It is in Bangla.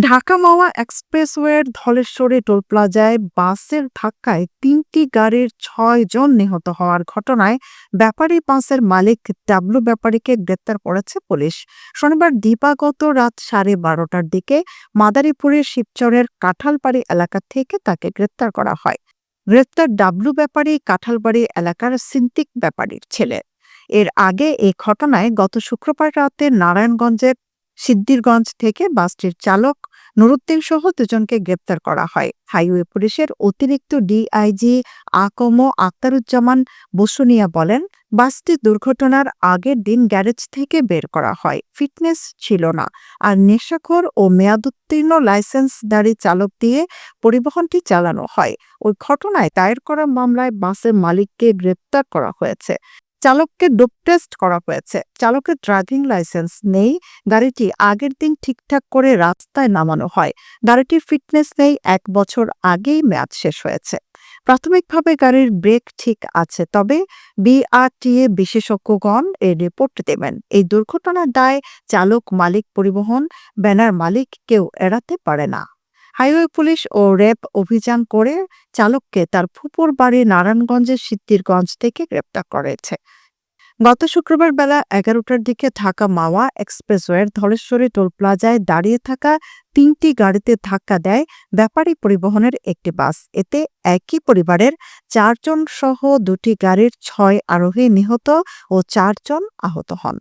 ঢাকা মাওয়া এক্সপ্রেসওয়ের ধলেশ্বরী টোল প্লাজায় বাসের ধাক্কায় ৩টি গাড়ির ৬ জন নিহত হওয়ার ঘটনায় ব্যাপারী বাসের মালিক ডাবলু ব্যাপারীকে গ্রেপ্তার করেছে পুলিশ। শনিবার দিবাগত রাত 12:30টার দিকে মাদারীপুরের শিবচরের কাঁঠালবাড়ি এলাকা থেকে তাকে গ্রেপ্তার করা হয়। গ্রেপ্তার ডাবলু ব্যাপারী কাঁঠালবাড়ি এলাকার সিন্তিক ব্যাপারীর ছেলে। এর আগে এ ঘটনায় গত শুক্রবার রাতে নারায়ণগঞ্জের সিদ্ধিরগঞ্জ থেকে বাসটির চালক নুরুদ্দিন সহ দুজনকে গ্রেপ্তার করা হয়। হাইওয়ে পুলিশের অতিরিক্ত ডিআইজি আকম আক্তারুজ্জামান বসুনিয়া বলেন, বাসটি দুর্ঘটনার আগের দিন গ্যারেজ থেকে বের করা হয়। ফিটনেস ছিল না, আর নেশাখোর ও মেয়াদোত্তীর্ণ লাইসেন্সধারী চালক দিয়ে পরিবহনটি চালানো হয়। ওই ঘটনায় দায়ের করা মামলায় বাসের মালিককে গ্রেপ্তার করা হয়েছে। চালককে ডোপ টেস্ট করা হয়েছে। চালকের ড্রাইভিং লাইসেন্স নেই। গাড়িটি আগের দিন ঠিকঠাক করে রাস্তায় নামানো হয়। গাড়িটির ফিটনেস নেই, ১ বছর আগেই মেয়াদ শেষ হয়েছে। প্রাথমিকভাবে গাড়ির ব্রেক ঠিক আছে, তবে বিআরটিএ বিশেষজ্ঞগণ এর রিপোর্ট দেবেন। এই দুর্ঘটনার দায় চালক, মালিক, পরিবহন ব্যানার মালিক কেউ এড়াতে পারে না। হাইওয়ে পুলিশ ও র্যাব অভিযান করে চালককে তার ফুপুর বাড়ি নারায়ণগঞ্জের সিদ্ধিরগঞ্জ থেকে গ্রেপ্তার করেছে। গত শুক্রবার বেলা 11টার দিকে ঢাকা মাওয়া এক্সপ্রেসওয়ের ধলেশ্বরী টোল প্লাজায় দাঁড়িয়ে থাকা 3টি গাড়িতে ধাক্কা দেয় ব্যাপারী পরিবহনের একটি বাস। এতে একই পরিবারের 4 জন সহ 2টি গাড়ির 6 আরোহী নিহত ও 4 জন আহত হন।